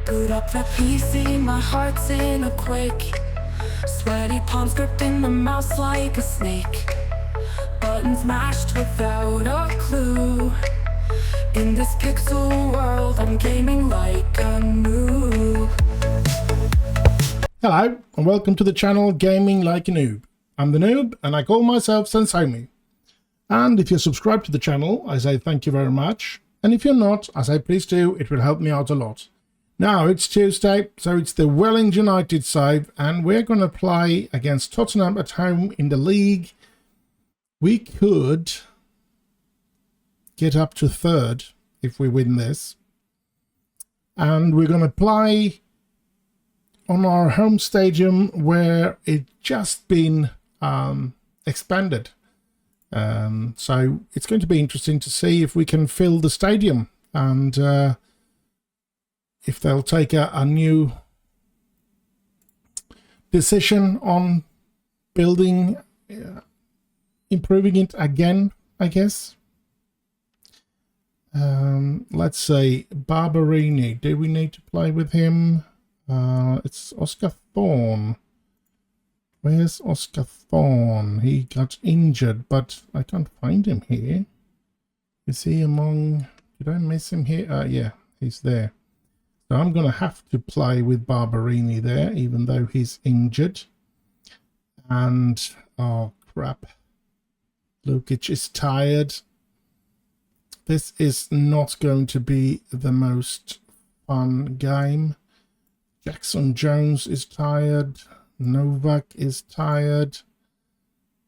Boot up the PC, my heart's in a quake. Sweaty palms gripping the mouse like a snake. Buttons mashed without a clue. In this pixel world, I'm gaming like a noob. Hello, and welcome to the channel Gaming Like a Noob. I'm the Noob, and I call myself Sensei. And if you're subscribed to the channel, I say thank you very much. And if you're not, I say please do, it will help me out a lot. Now, it's Tuesday, so it's the Man Utd side, and we're going to play against Tottenham at home in the league. We could get up to third if we win this. And we're going to play on our home stadium where it's just been expanded. So it's going to be interesting to see if we can fill the stadium and if they'll take a new decision on building, improving it again, I guess. Let's say Barberini. Do we need to play with him? It's Oscar Thorne. Where's Oscar Thorne? He got injured, but I can't find him here. Is he among... Did I miss him here? Yeah, he's there. So I'm going to have to play with Barberini there, even though he's injured. And, oh crap. Lukic is tired. This is not going to be the most fun game. Jackson Jones is tired. Novak is tired.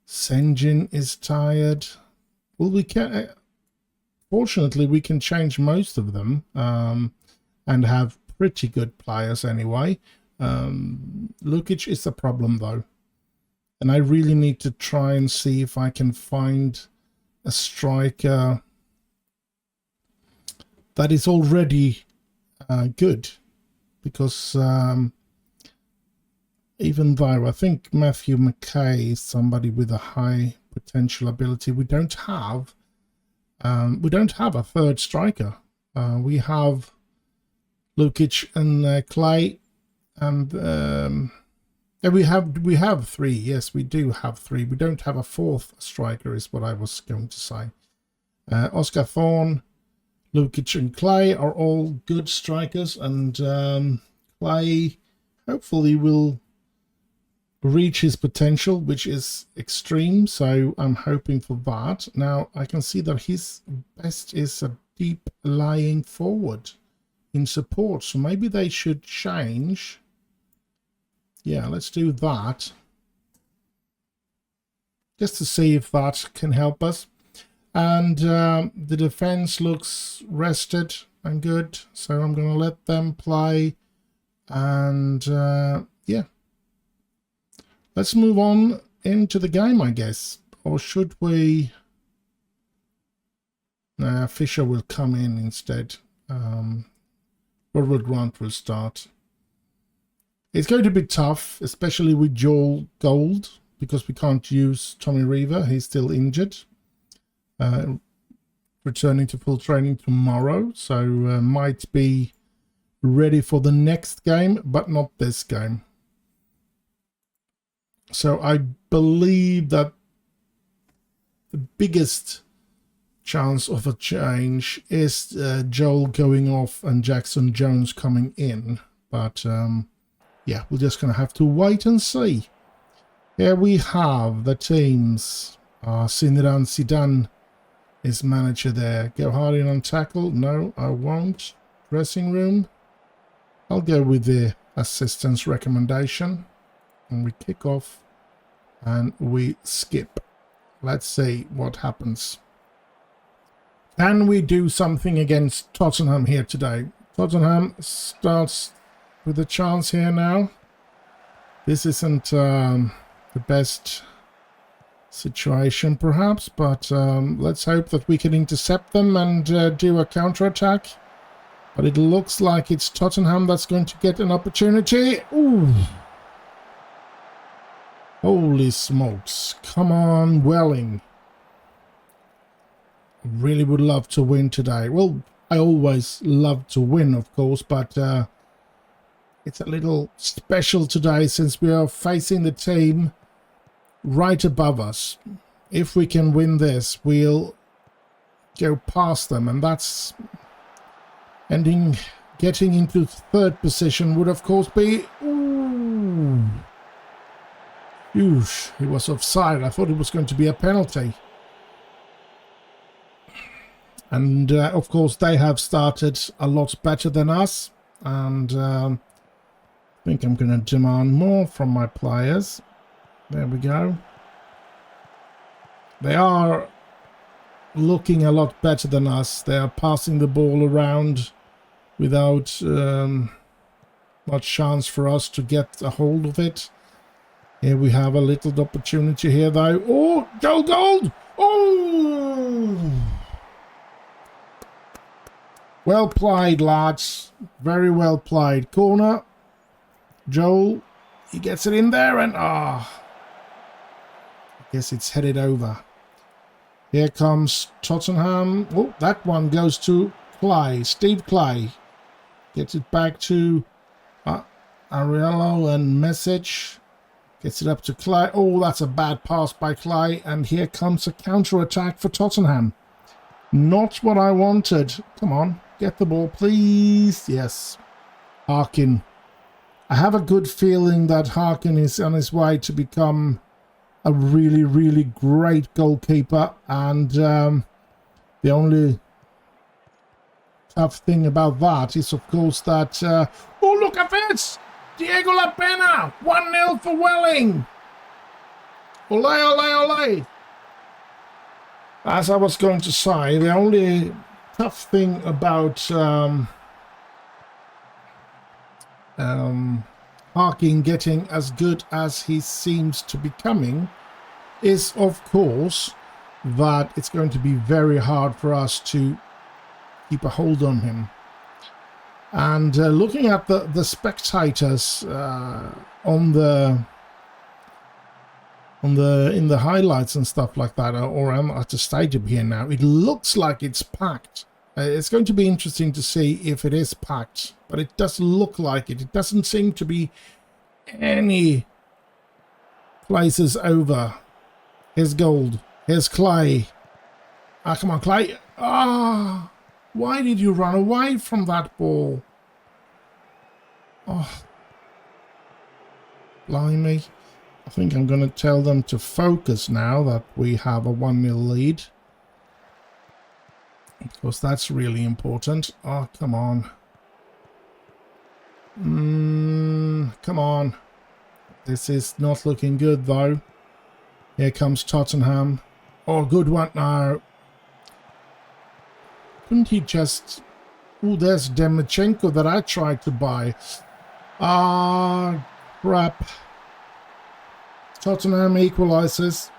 Senjin is tired. Well, we can... Fortunately, we can change most of them. And have pretty good players anyway. Lukic is the problem though. And I really need to try and see if I can find a striker that is already good. Because even though I think Matthew McKay is somebody with a high potential ability, we don't have a third striker. We have Lukic and Clay, and we have three. Yes, we do have three. We don't have a fourth striker, is what I was going to say. Oscar Thorne, Lukic, and Clay are all good strikers, and Clay hopefully will reach his potential, which is extreme. So I'm hoping for that. Now I can see that his best is a deep lying forward in support, so maybe they should change. Yeah, let's do that just to see if that can help us. And the defense looks rested and good, so I'm going to let them play. And yeah, let's move on into the game, I guess. Or should we? Nah, Fisher will come in instead. Robert Grant will start. It's going to be tough, especially with Joel Gold, because we can't use Tommy Reaver. He's still injured. Returning to full training tomorrow, so might be ready for the next game, but not this game. So I believe that the biggest chance of a change is Joel going off and Jackson Jones coming in, but yeah, we're just gonna have to wait and see. Here we have the teams. Zinedine Zidane is manager there. Go hard in on tackle. No, I won't. Dressing room, I'll go with the assistant's recommendation, and we kick off and we skip. Let's see what happens. Can we do something against Tottenham here today? Tottenham starts with a chance here now. This isn't the best situation perhaps, but let's hope that we can intercept them and do a counter-attack. But it looks like it's Tottenham that's going to get an opportunity. Ooh. Holy smokes. Come on, Welling. Really would love to win today. Well, I always love to win, of course, but it's a little special today since we are facing the team right above us. If we can win this, we'll go past them, and that's getting into third position would of course be... Ooh. Oosh, he was offside. I thought it was going to be a penalty. And of course they have started a lot better than us, and I think I'm going to demand more from my players. There we go. They are looking a lot better than us. They are passing the ball around without much chance for us to get a hold of it. Here we have a little opportunity here though. Oh, gold! Oh! Well played, lads. Very well played. Corner. Joel, he gets it in there and I guess it's headed over. Here comes Tottenham. Oh, that one goes to Clay. Steve Clay gets it back to Ariello and Message. Gets it up to Clay. Oh, that's a bad pass by Clay. And here comes a counter-attack for Tottenham. Not what I wanted. Come on, get the ball, please. Yes. Harkin. I have a good feeling that Harkin is on his way to become a really, really great goalkeeper. And the only tough thing about that is, of course, that... oh, look at this! Diego La Pena! 1-0 for Welling! Ole, ole, ole! As I was going to say, the only tough thing about Harkin getting as good as he seems to be becoming is, of course, that it's going to be very hard for us to keep a hold on him. And looking at the spectators in the highlights and stuff like that, or I'm at the stadium here now, it looks like it's packed. It's going to be interesting to see if it is packed, but it doesn't look like it. It doesn't seem to be any places over. Here's Gold. Here's Clay. Ah, come on, Clay. Ah, why did you run away from that ball? Oh, blimey. I think I'm going to tell them to focus now that we have a 1-0 lead. Because that's really important. Oh, come on. Come on. This is not looking good, though. Here comes Tottenham. Oh, good one now. Couldn't he just... Oh, there's Demchenko that I tried to buy. Ah, crap. Tottenham equalizes.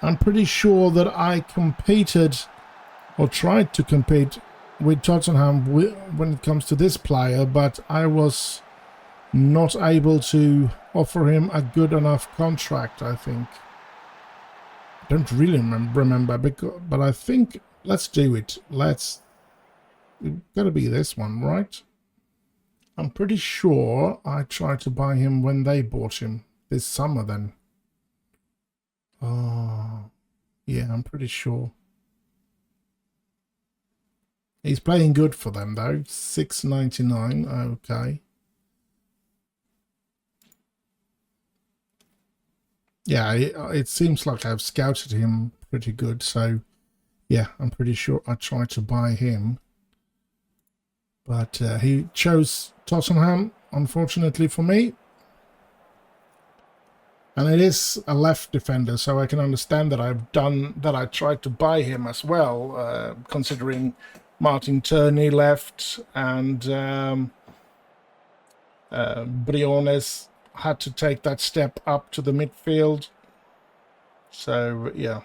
I'm pretty sure that I competed or tried to compete with Tottenham when it comes to this player, but I was not able to offer him a good enough contract, I think. I don't really remember, but I think let's do it. It's got to be this one, right? I'm pretty sure I tried to buy him when they bought him this summer then. Oh, yeah, I'm pretty sure. He's playing good for them though. $6.99. Okay. Yeah, it seems like I've scouted him pretty good. So, yeah, I'm pretty sure I tried to buy him. But he chose Tottenham, unfortunately for me. And it is a left defender, so I can understand that I tried to buy him as well, considering Martin Turney left and Briones had to take that step up to the midfield. So, yeah.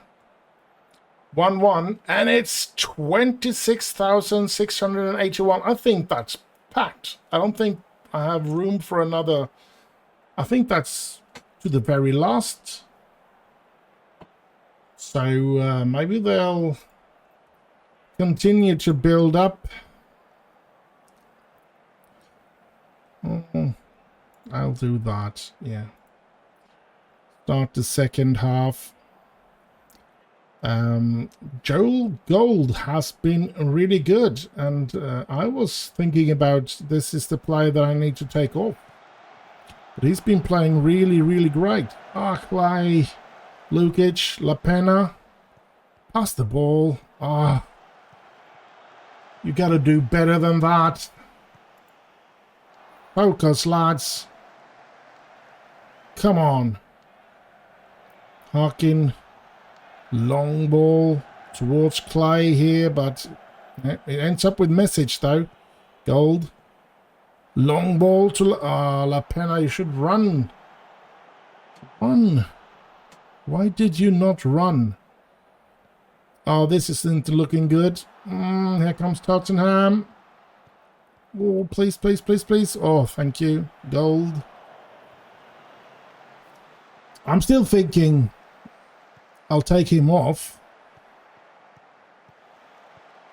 1-1, and it's 26,681. I think that's packed. I don't think I have room for another. I think that's to the very last. So maybe they'll continue to build up Oh, I'll do that, yeah. Start the second half. Joel Gold has been really good, and I was thinking about this is the player that I need to take off. But he's been playing really, really great. Clay, Lukic, La Pena. Pass the ball. You gotta do better than that. Focus, lads. Come on. Harkin. Long ball towards Clay here, but it ends up with message though. Gold. Long ball to La Pena. You should run. Run. Why did you not run? Oh, this isn't looking good. Here comes Tottenham. Oh, please, please, please, please. Oh, thank you. Gold. I'm still thinking I'll take him off.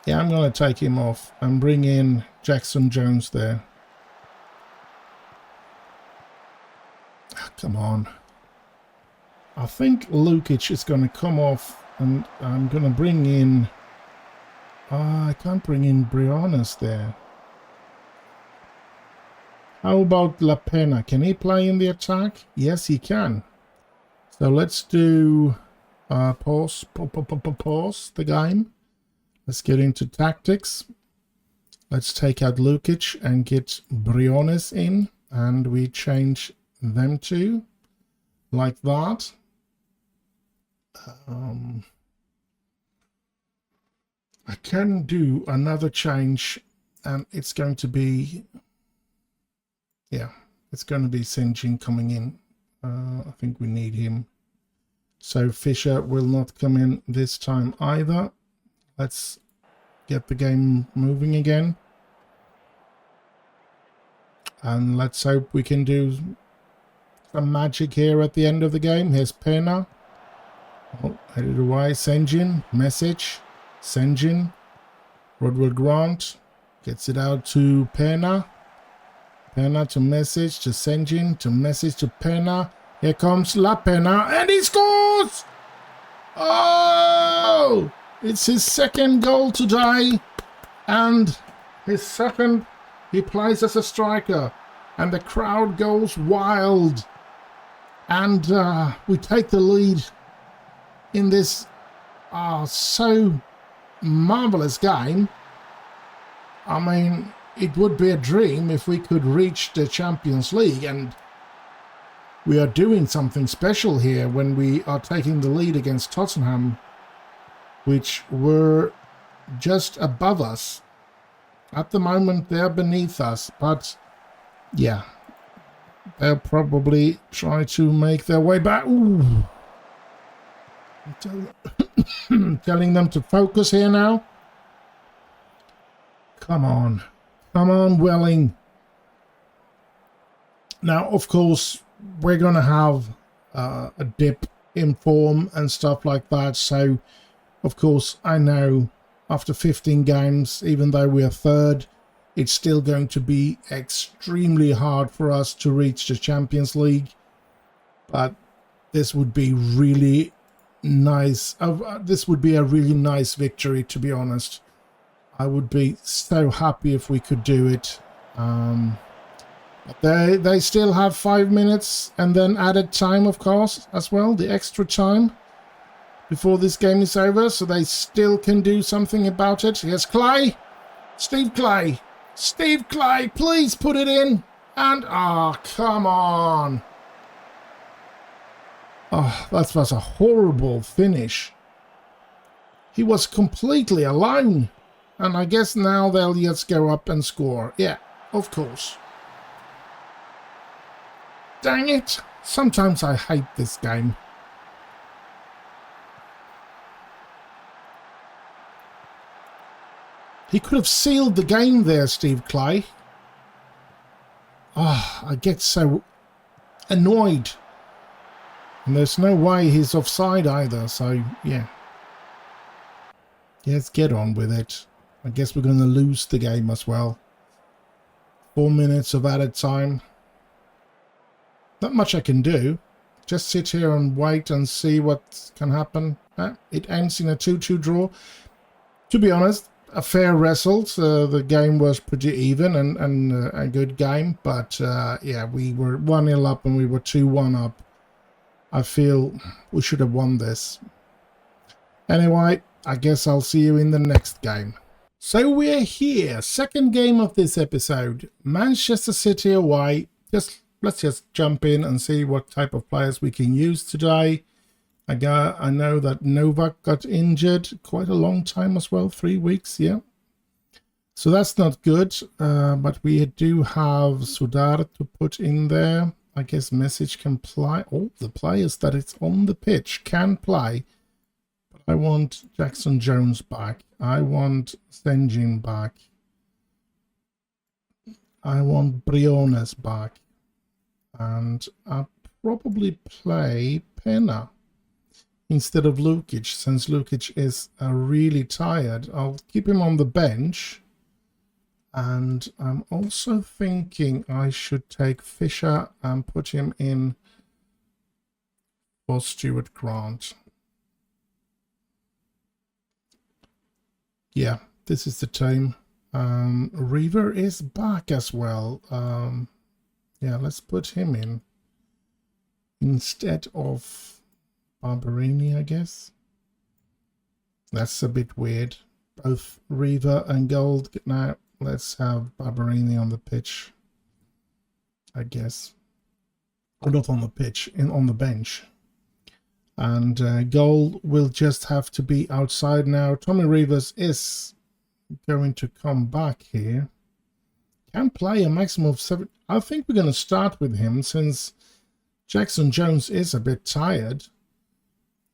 Yeah, I'm going to take him off and bring in Jackson Jones there. Come on. I think Lukic is going to come off and I'm going to bring in... I can't bring in Briones there. How about La Pena? Can he play in the attack? Yes, he can. So let's do... pause the game. Let's get into tactics. Let's take out Lukic and get Briones in, and we change them to like that. I can do another change, and it's going to be, yeah, it's going to be Senjin coming in. I think we need him. So Fisher will not come in this time either. Let's get the game moving again. And let's hope we can do some magic here at the end of the game. Here's Pena. Oh, headed away. Senjin. Message. Senjin. Rodwell Grant. Gets it out to Pena. Pena to message to Senjin. To message to Pena. Here comes La Pena, and he scores! Oh! It's his second goal today, and his second, he plays as a striker, and the crowd goes wild. And we take the lead in this so marvelous game. I mean, it would be a dream if we could reach the Champions League, and we are doing something special here when we are taking the lead against Tottenham, which were just above us. At the moment, they're beneath us, but yeah, they'll probably try to make their way back. Ooh. I'm telling them to focus here now. Come on. Come on, Welling. Now, of course, we're going to have a dip in form and stuff like that. So, of course, I know after 15 games, even though we are third, it's still going to be extremely hard for us to reach the Champions League. But this would be really nice. This would be a really nice victory, to be honest. I would be so happy if we could do it. They still have 5 minutes and then added time, of course, as well, the extra time before this game is over, so they still can do something about it. Here's Clay. Steve Clay. Steve Clay, please put it in. And, come on. Oh, that was a horrible finish. He was completely alone. And I guess now they'll just go up and score. Yeah, of course. Dang it. Sometimes I hate this game. He could have sealed the game there, Steve Clay. I get so annoyed. And there's no way he's offside either, so yeah. Let's get on with it. I guess we're going to lose the game as well. 4 minutes of added time. Not much I can do. Just sit here and wait and see what can happen. It ends in a 2-2 draw. To be honest, a fair result. The game was pretty even and a good game. But yeah, we were 1-0 up and we were 2-1 up. I feel we should have won this. Anyway, I guess I'll see you in the next game. So we're here. Second game of this episode. Manchester City away. Let's just jump in and see what type of players we can use today. I know that Novak got injured quite a long time as well, 3 weeks, yeah. So that's not good, but we do have Sudar to put in there. I guess Message can play. All the players that it's on the pitch can play. But I want Jackson Jones back. I want Senjin back. I want Briones back. And I'll probably play Pena instead of Lukic, since Lukic is really tired. I'll keep him on the bench. And I'm also thinking I should take Fisher and put him in for Stuart Grant. Yeah, this is the team. Reaver is back as well. Yeah, let's put him in instead of Barberini, I guess. That's a bit weird. Both Reaver and Gold. Now, let's have Barberini on the pitch, I guess. Or not on the pitch, on the bench. And Gold will just have to be outside now. Tommy Rivers is going to come back here. Can play a maximum of 7. I think we're going to start with him since Jackson Jones is a bit tired.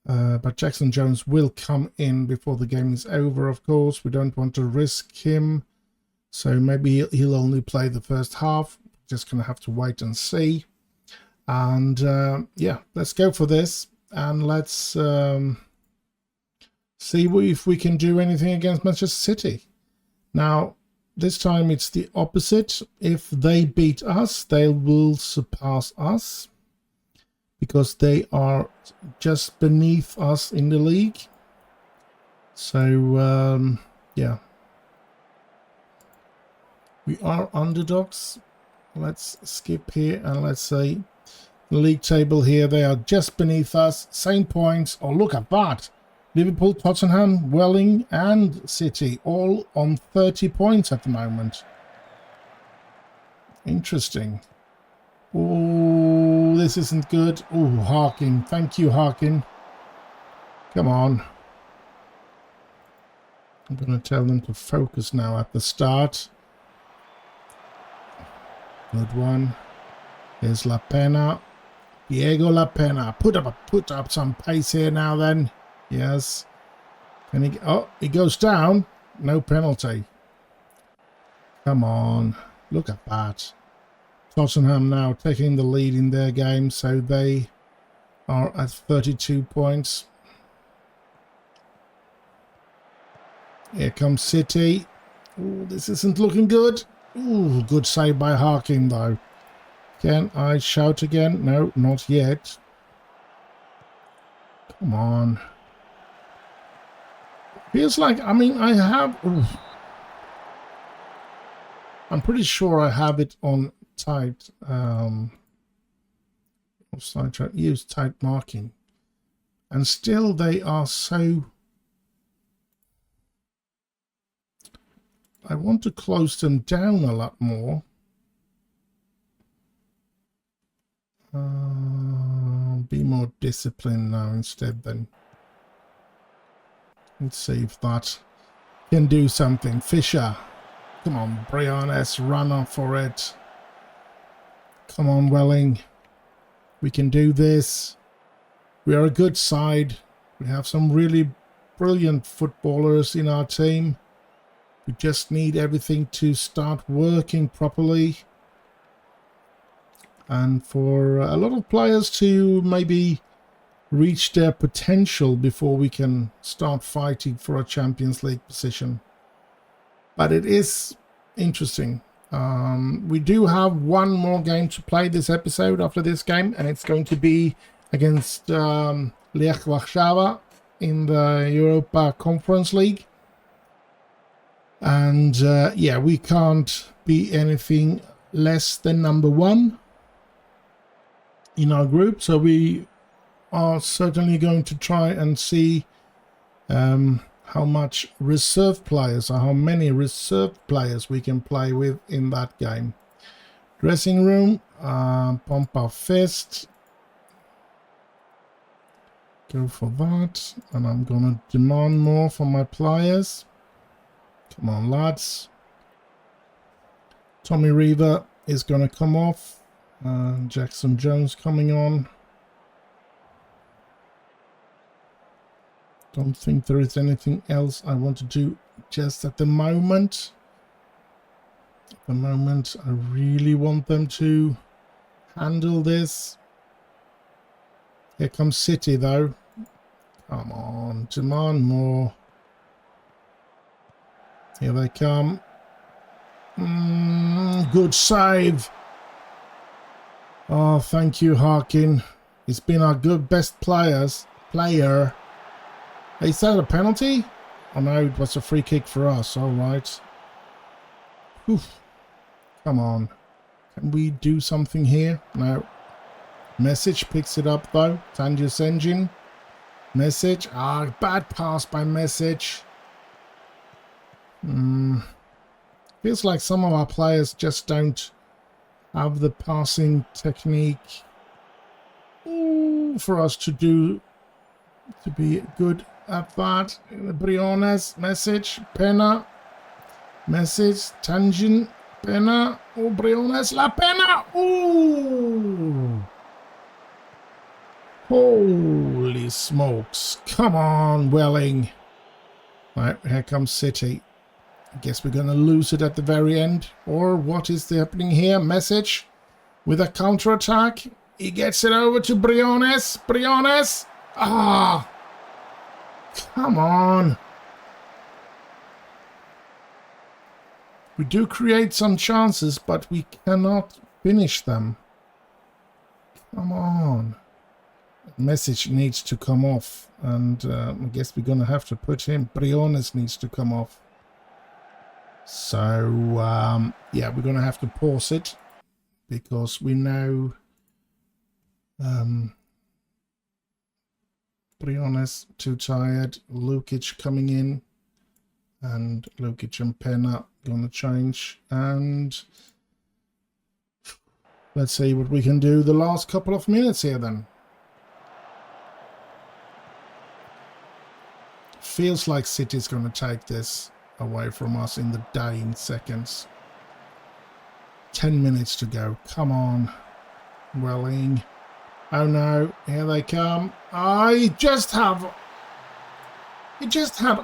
But Jackson Jones will come in before the game is over, of course. We don't want to risk him. So maybe he'll only play the first half. Just going to have to wait and see. And yeah, let's go for this. And let's see if we can do anything against Manchester City. Now, this time it's the opposite. If they beat us, they will surpass us because they are just beneath us in the league. So, yeah. We are underdogs. Let's skip here and let's see the league table here. They are just beneath us. Same points. Oh, look at that. Liverpool, Tottenham, Welling and City all on 30 points at the moment. Interesting. Oh, this isn't good. Oh, Harkin. Thank you, Harkin. Come on. I'm going to tell them to focus now at the start. Good one. Here's La Pena. Diego La Pena. Put up some pace here now then. Yes. Can he? Oh, he goes down. No penalty. Come on. Look at that. Tottenham now taking the lead in their game, so they are at 32 points. Here comes City. Oh, this isn't looking good. Oh, good save by Harkin though. Can I shout again? No, not yet. Come on. Feels like, I mean, I have... Ooh. I'm pretty sure I have it on tight... use tight marking. And still they are so... I want to close them down a lot more. Be more disciplined now instead then. Let's see if that can do something. Fisher. Come on, Briones, run off for it. Come on, Welling. We can do this. We are a good side. We have some really brilliant footballers in our team. We just need everything to start working properly. And for a lot of players to maybe reach their potential before we can start fighting for a Champions League position. But it is interesting. We do have one more game to play this episode after this game, and it's going to be against Lech Warszawa in the Europa Conference League. And yeah, we can't be anything less than number 1 in our group, so we are certainly going to try and see how much reserve players or how many reserve players we can play with in that game. Dressing room, pump our fist. Go for that, and I'm gonna demand more from my players. Come on, lads. Tommy Reaver is gonna come off. Jackson Jones coming on. Don't think there is anything else I want to do just at the moment. At the moment, I really want them to handle this. Here comes City, though. Come on, demand more. Here they come. Good save. Oh, thank you, Harkin. He's been our best player. Is that a penalty? Oh no, it was a free kick for us. All right. Oof. Come on. Can we do something here? No. Message picks it up though. Tangiers Engine. Message. Bad pass by Message. Feels like some of our players just don't have the passing technique for us to be good at that. Briones, Message, Pena, Message, Tangent, Pena, Briones, La Pena, holy smokes, come on, Welling. Right, here comes City. I guess we're going to lose it at the very end. Or what is happening here? Message with a counter-attack. He gets it over to Briones. Briones. Come on. We do create some chances, but we cannot finish them. Come on. Message needs to come off. And I guess we're going to have to put him. Briones needs to come off. So, yeah, we're going to have to pause it because we know Briones too tired. Lukic coming in, and Lukic and Pena going to change. And let's see what we can do the last couple of minutes here then. Feels like City's going to take this away from us in the dying seconds. 10 minutes to go. Come on, Welling. Oh no, here they come. He just had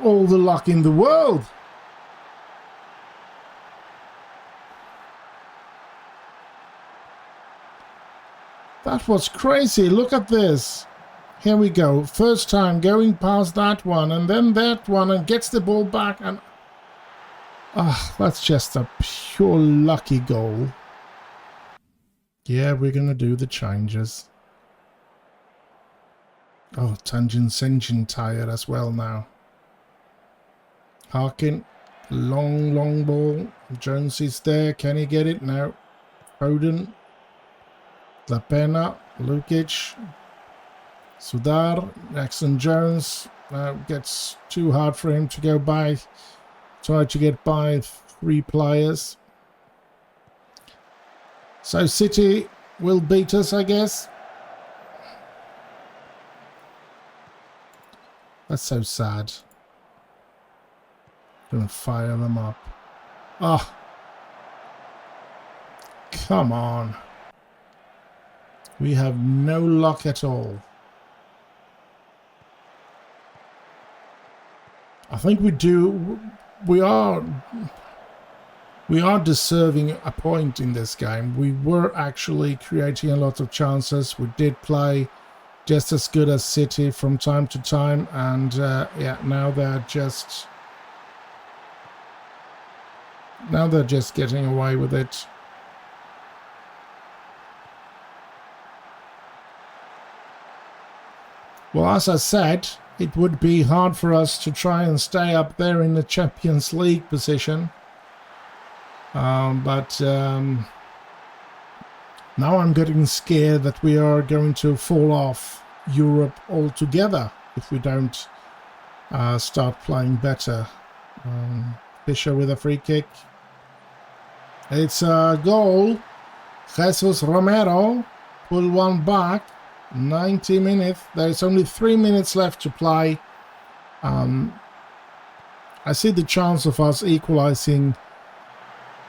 all the luck in the world. That was crazy. Look at this. Here we go. First time going past that one and then that one and gets the ball back and that's just a pure lucky goal. Yeah, we're going to do the changes. Oh, Tangent's engine tired as well now. Harkin, long ball. Jones is there. Can he get it? No. Foden. La Pena. Lukic. Sudar. Jackson Jones. Gets too hard for him to go by. Try to get by 3 players. So City will beat us, I guess. That's so sad. Gonna fire them up. Come on. We have no luck at all. I think we do. We are deserving a point in this game. We were actually creating a lot of chances. We did play just as good as City from time to time, and yeah, now they're just Now they're just getting away with it. Well, as I said, it would be hard for us to try and stay up there in the Champions League position. But now I'm getting scared that we are going to fall off Europe altogether if we don't start playing better. Fisher with a free kick. It's a goal. Jesus Romero pull one back. 90 minutes. There's only 3 minutes left to play. I see the chance of us equalizing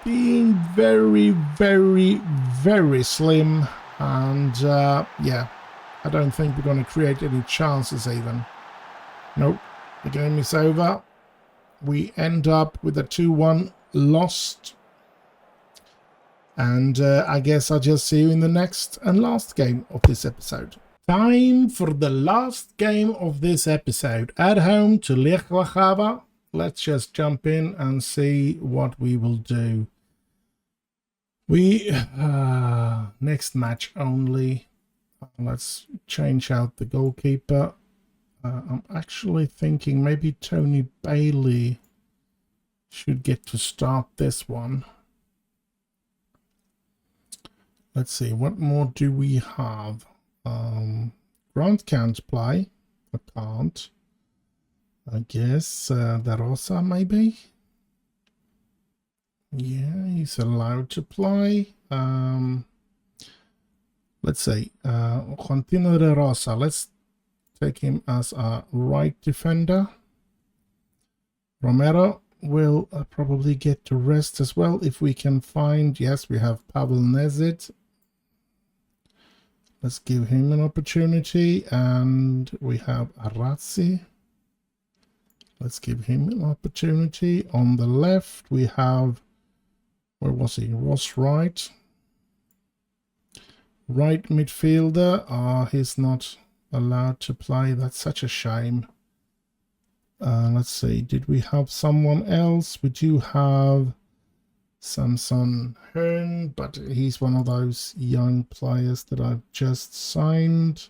being very, very, very slim. And yeah, I don't think we're going to create any chances even. Nope. The game is over. We end up with a 2-1 lost. And I guess I'll just see you in the next and last game of this episode. Time for the last game of this episode. At home to Lech Wałęsa. Let's just jump in and see what we will do. We next match only. Let's change out the goalkeeper. I'm actually thinking maybe Tony Bailey should get to start this one. Let's see, what more do we have? Grant can't play. I can't. I guess De Rosa maybe? Yeah, he's allowed to play. Let's say Juantino De Rosa. Let's take him as a right defender. Romero will probably get to rest as well if we can find. Yes, we have Pavel Nezit. Let's give him an opportunity. And we have Arazzi. Let's give him an opportunity. On the left, we have, where was he? Ross Wright. Right midfielder. He's not allowed to play. That's such a shame. Let's see. Did we have someone else? We do have Samson Hearn, but he's one of those young players that I've just signed.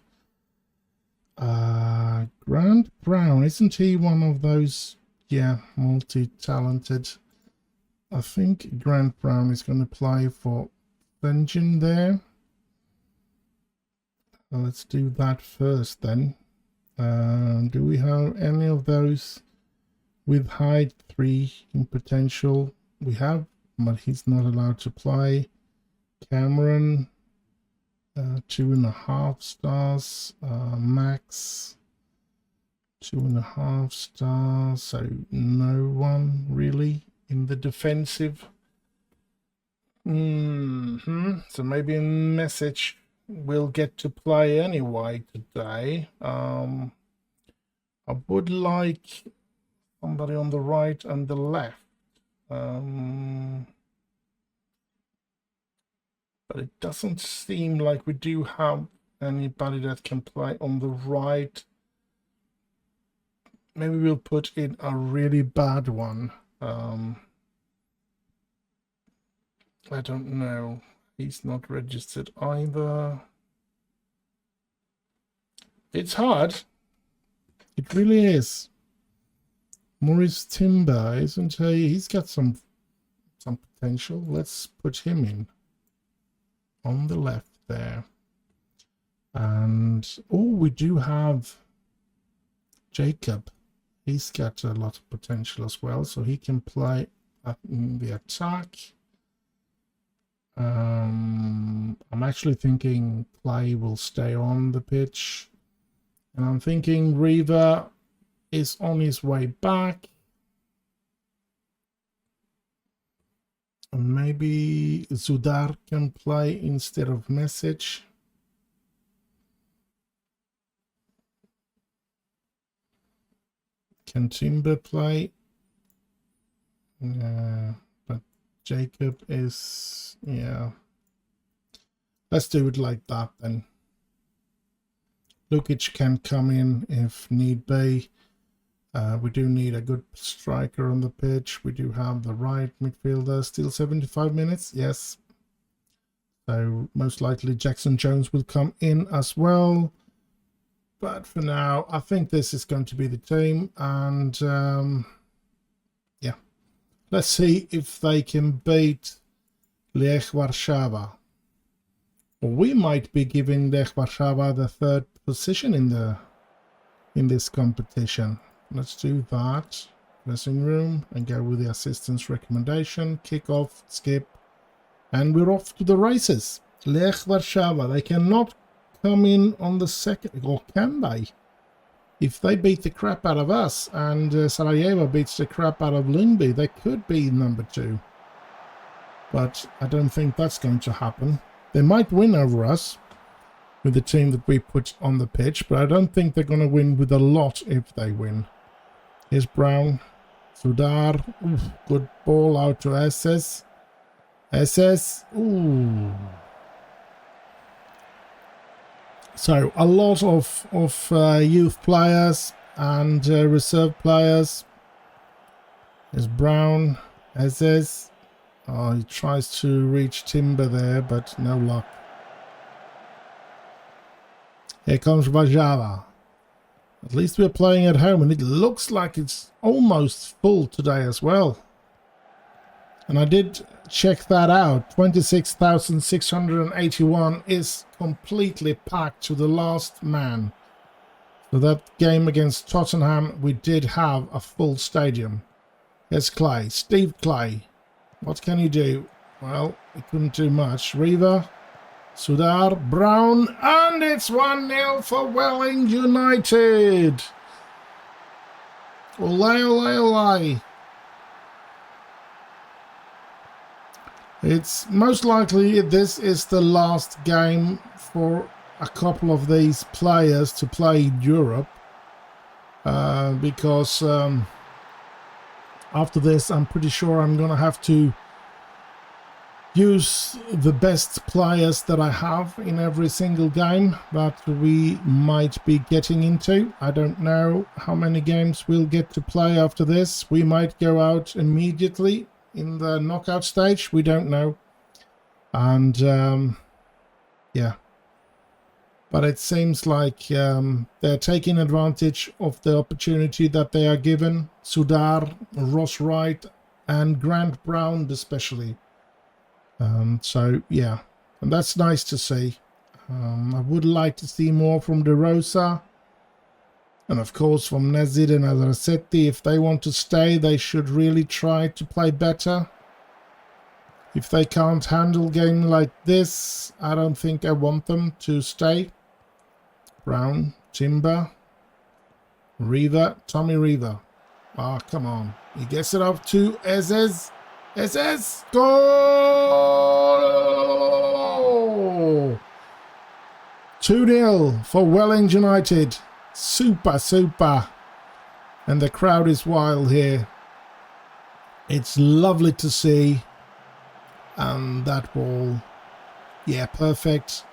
Grant Brown, isn't he one of those, yeah, multi-talented? I think Grant Brown is going to play for Vengeance there. Let's do that first then. Do we have any of those with height 3 in potential? We have, but he's not allowed to play. Cameron, 2.5 stars. Max, 2.5 stars. So no one really in the defensive. So maybe a message will get to play anyway today. I would like somebody on the right and the left. But it doesn't seem like we do have anybody that can play on the right. Maybe we'll put in a really bad one. I don't know. He's not registered either. It's hard. It really is. Maurice Timber, isn't he? He's got some potential. Let's put him in on the left there. And oh, we do have Jacob. He's got a lot of potential as well, so he can play in the attack. I'm actually thinking Clay will stay on the pitch. And I'm thinking Riva is on his way back. And maybe Zudar can play instead of Message. Can Timber play? But Jacob is, yeah. Let's do it like that then. Lukic can come in if need be. We do need a good striker on the pitch. We do have the right midfielder. Still 75 minutes, yes. So most likely Jackson Jones will come in as well. But for now, I think this is going to be the team. And yeah, let's see if they can beat Lech Warszawa. Or we might be giving Lech Warszawa the third position in this competition. Let's do that. Dressing room and go with the assistant's recommendation. Kick off, skip, and we're off to the races. Lech Warszawa, they cannot come in on the second, or can they? If they beat the crap out of us and Sarajevo beats the crap out of Lyngby, they could be number 2. But I don't think that's going to happen. They might win over us with the team that we put on the pitch, but I don't think they're going to win with a lot if they win. Here's Brown. Sudar. Ooh, good ball out to SS. SS. Ooh. So a lot of youth players and reserve players. There's Brown. SS. Oh, he tries to reach Timber there, but no luck. Here comes Warszawa. At least we're playing at home, and it looks like it's almost full today as well. And I did check that out. 26,681 is completely packed to the last man. So that game against Tottenham, we did have a full stadium. Here's Clay. Steve Clay. What can he do? Well, he couldn't do much. Riva. Sudar, Brown, and it's 1-0 for Welling United. Olay, olay, olay. It's most likely this is the last game for a couple of these players to play in Europe. Because after this, I'm pretty sure I'm going to have to use the best players that I have in every single game that we might be getting into. I don't know how many games we'll get to play after this. We might go out immediately in the knockout stage. We don't know. And yeah. But it seems like they're taking advantage of the opportunity that they are given. Sudar, Ross Wright, and Grant Brown especially. So yeah, and that's nice to see. I would like to see more from De Rosa, and of course from Nezid and Azarsetti. If they want to stay, they should really try to play better. If they can't handle a game like this, I don't think I want them to stay. Brown, Timber, Riva, Tommy Riva. Ah, come on. He gets it up to SS. SS! Goal! 2-0 for Welling United. Super, super. And the crowd is wild here. It's lovely to see. And that ball, yeah, perfect.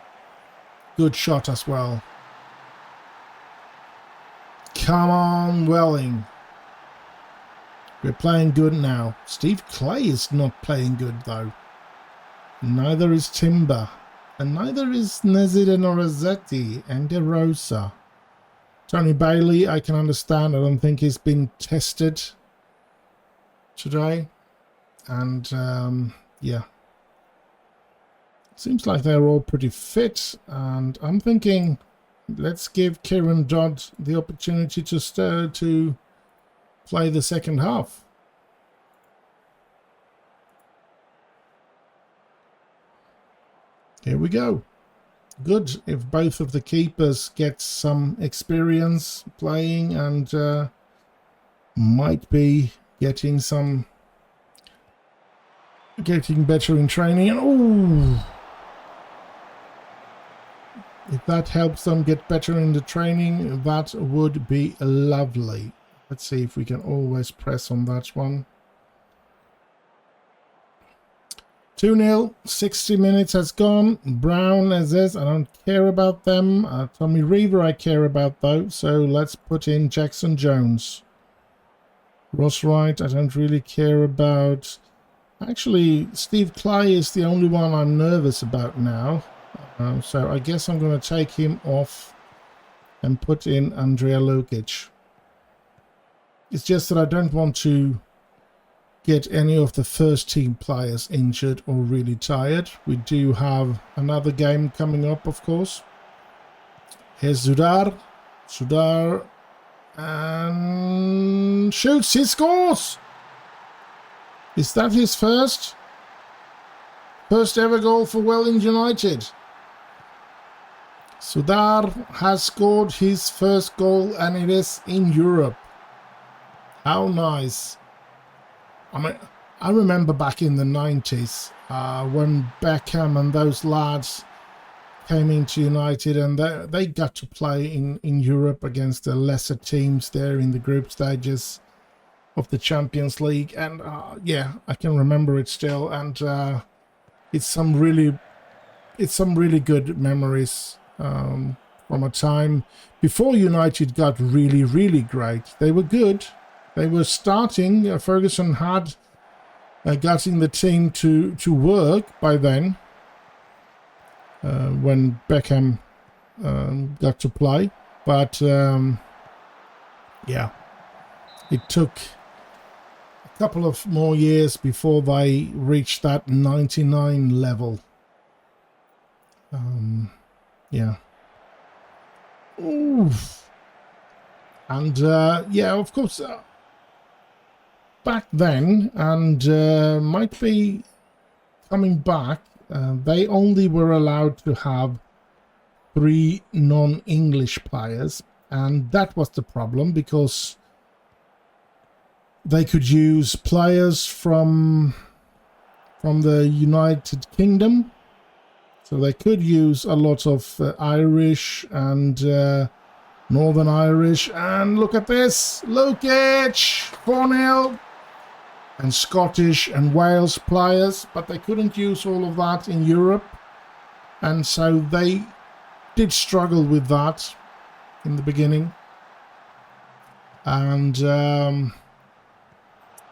Good shot as well. Come on, Welling. We're playing good now. Steve Clay is not playing good, though. Neither is Timber. And neither is Nezid and Orazetti and De Rosa. Tony Bailey, I can understand. I don't think he's been tested today. And, yeah. Seems like they're all pretty fit. And I'm thinking, let's give Kieran Dodd the opportunity to play the second half. Here we go. Good if both of the keepers get some experience playing and might be getting better in training. And oh, if that helps them get better in the training, that would be lovely. Let's see if we can always press on that one. 2-0, 60 minutes has gone. Brown as is, I don't care about them. Tommy Reaver I care about though, so let's put in Jackson Jones. Ross Wright, I don't really care about. Actually, Steve Clay is the only one I'm nervous about now. So I guess I'm going to take him off and put in Andrea Lukic. It's just that I don't want to get any of the first team players injured or really tired. We do have another game coming up, of course. Here's Sudar. Sudar. And shoots. He scores! Is that his first ever goal for Welling United? Sudar has scored his first goal, and it is in Europe. How nice. I mean, I remember back in the 90s when Beckham and those lads came into United, and they got to play in Europe against the lesser teams there in the group stages of the Champions League. And yeah, I can remember it still, and it's some really good memories from a time before United got really great. They were good. They were starting. Ferguson had gotten the team to work by then when Beckham got to play. But yeah, it took a couple of more years before they reached that 99 level. Yeah. Oof. And yeah, of course, back then, and might be coming back, they only were allowed to have 3 non-English players, and that was the problem, because they could use players from the United Kingdom. So they could use a lot of Irish and Northern Irish. And look at this. Lukic, 4-0. And Scottish and Wales players. But they couldn't use all of that in Europe. And so they did struggle with that in the beginning. And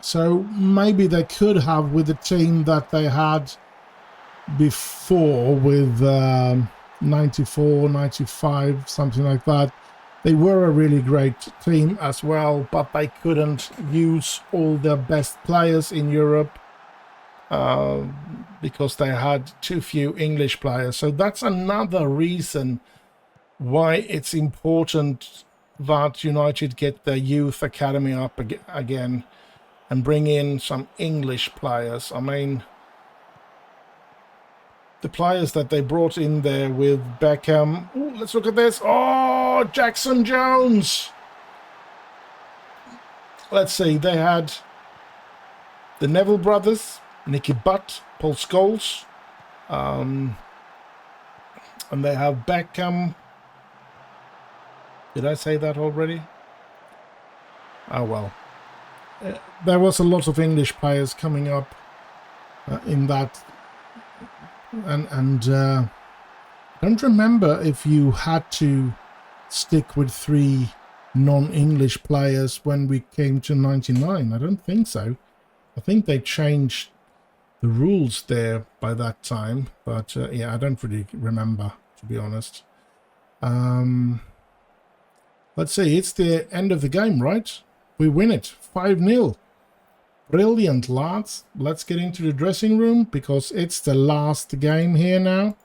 so maybe they could have, with the team that they had before, with 94, 95, something like that, they were a really great team as well, but they couldn't use all their best players in Europe because they had too few English players. So that's another reason why it's important that United get their youth academy up again and bring in some English players. I mean, the players that they brought in there with Beckham. Ooh, let's look at this. Oh, Jackson Jones. Let's see. They had the Neville brothers, Nicky Butt, Paul Scholes. And they have Beckham. Did I say that already? Oh, well. There was a lot of English players coming up in that. And I don't remember if you had to stick with 3 non-English players when we came to 99. I don't think so. I think they changed the rules there by that time. But yeah, I don't really remember, to be honest. Let's see, it's the end of the game, right? We win it, 5-0. Brilliant, lads. Let's get into the dressing room because it's the last game here now.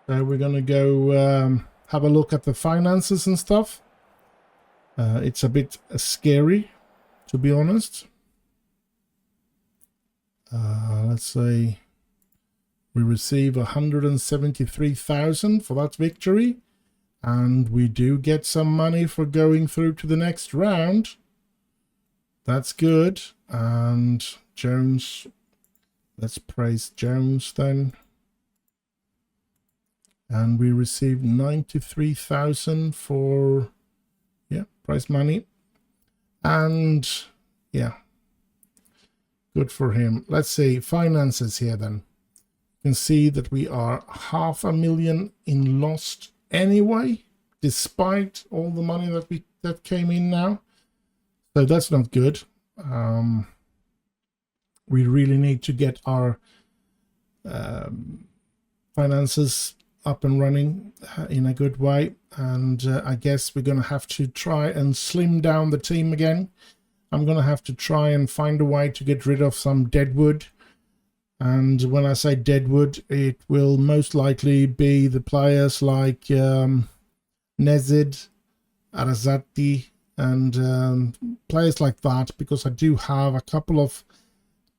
So we're going to go have a look at the finances and stuff. It's a bit scary, to be honest. Let's say we receive 173,000 for that victory. And we do get some money for going through to the next round. That's good. And Jones, let's praise Jones then. And we received 93,000 for, yeah, prize money. And yeah, good for him. Let's see, finances here then. You can see that we are 500,000 in lost anyway, despite all the money that came in now. So that's not good. We really need to get our finances up and running in a good way, and I guess we're going to have to try and slim down the team again. I'm going to have to try and find a way to get rid of some deadwood, and when I say deadwood, it will most likely be the players like Nezid, Arazati, and players like that, because I do have a couple of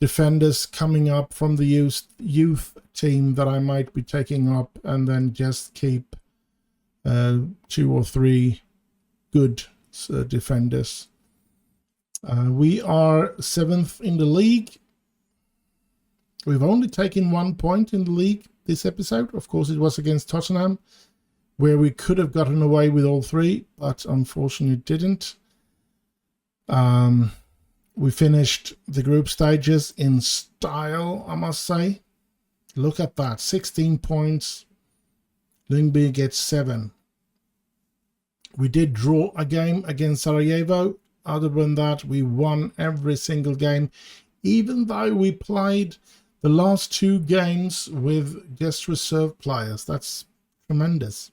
defenders coming up from the youth team that I might be taking up, and then just keep 2 or 3 good defenders. We are 7th in the league. We've only taken 1 point in the league this episode. Of course, it was against Tottenham, where we could have gotten away with all 3, but unfortunately didn't. We finished the group stages in style, I must say. Look at that, 16 points. Lyngby gets 7. We did draw a game against Sarajevo. Other than that, we won every single game, even though we played the last 2 games with just reserve players. That's tremendous.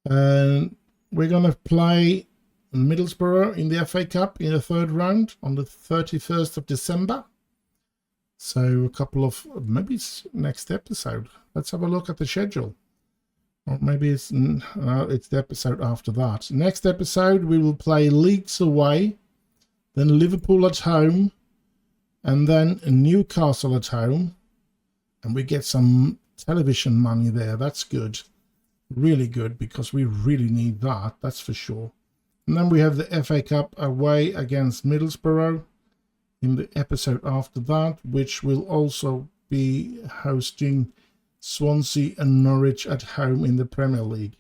And we're going to play Middlesbrough in the FA Cup in the 3rd round on the 31st of December. So a couple of, maybe it's next episode. Let's have a look at the schedule. Or maybe it's the episode after that. Next episode, we will play Leeds away, then Liverpool at home, and then Newcastle at home. And we get some television money there. That's good. Really good, because we really need that. That's for sure. And then we have the FA Cup away against Middlesbrough in the episode after that, which will also be hosting Swansea and Norwich at home in the Premier League.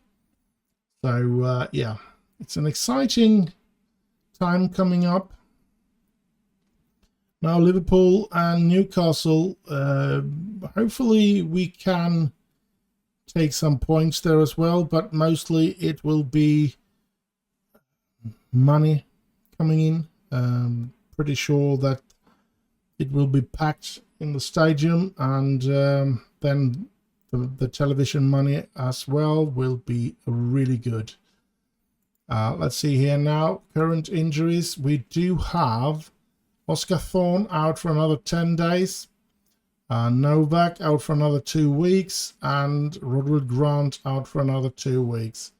So, yeah, it's an exciting time coming up. Now, Liverpool and Newcastle, hopefully we can take some points there as well, but mostly it will be money coming in. Pretty sure that it will be packed in the stadium, and then the television money as well will be really good. Let's see here now. Current injuries. We do have Oscar Thorne out for another 10 days. Novak out for another 2 weeks, and Roderick Grant out for another 2 weeks.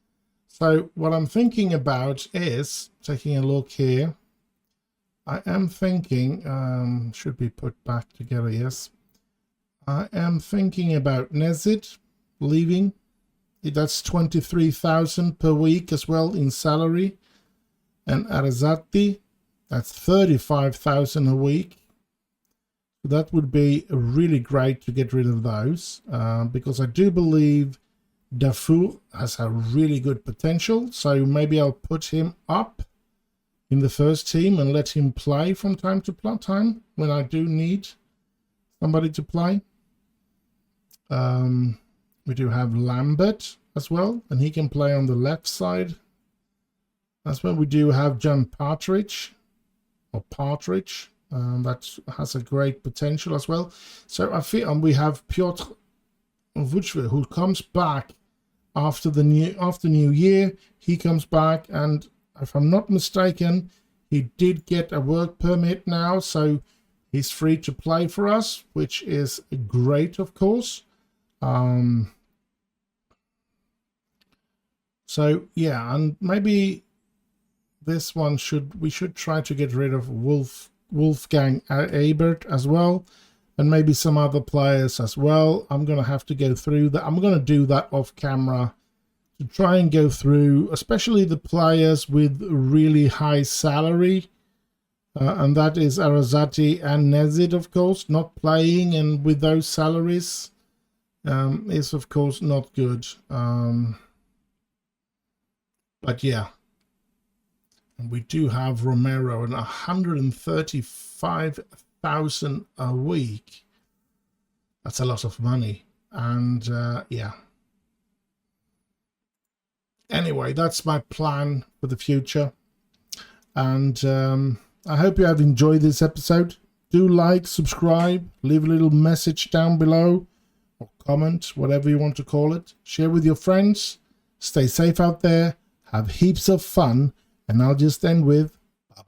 So what I'm thinking about is, taking a look here, I am thinking, should be put back together, yes. I am thinking about Nezid leaving. That's 23,000 per week as well in salary. And Arazati, that's 35,000 a week. That would be really great to get rid of those, because I do believe Dafoe has a really good potential. So maybe I'll put him up in the first team and let him play from time to time when I do need somebody to play. We do have Lambert as well, and he can play on the left side. That's when we do have John Partridge, that has a great potential as well. So I feel, and we have Piotr Vuchve, who comes back after New Year. He comes back, and if I'm not mistaken, he did get a work permit now, so he's free to play for us, which is great, of course. So yeah, and maybe this one we should try to get rid of Wolfgang Ebert as well, and maybe some other players as well. I'm going to have to go through that. I'm going to do that off camera to try and go through, especially the players with really high salary, and that is Arazati and Nezid, of course. Not playing and with those salaries is, of course, not good. But yeah. And we do have Romero and 135,000 a week. That's a lot of money. And yeah. Anyway, that's my plan for the future. And I hope you have enjoyed this episode. Do like, subscribe, leave a little message down below, or comment, whatever you want to call it. Share with your friends. Stay safe out there. Have heaps of fun. And I'll just end with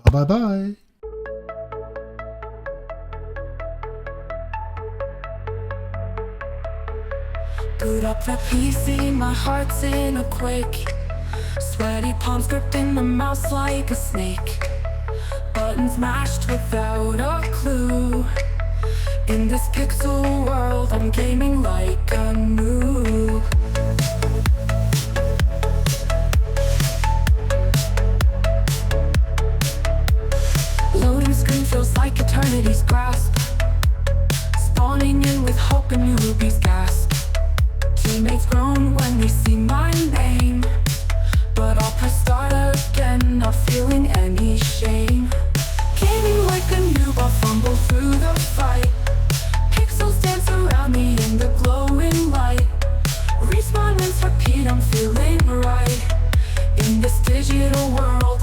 bye-bye-bye. Boot up the PC, my heart's in a quake. Sweaty palms gripping the mouse like a snake. Buttons mashed without a clue. In this pixel world, I'm gaming like a noob. Loading screen feels like eternity's grasp. Spawning in with hope and newbies gasp. Teammates groan when they see my name, but I'll press start again, not feeling any shame. Gaming like a noob, I'll fumble through the fight. Pixels dance around me in the glowing light. Respawn, rinse, repeat, I'm feeling right. In this digital world,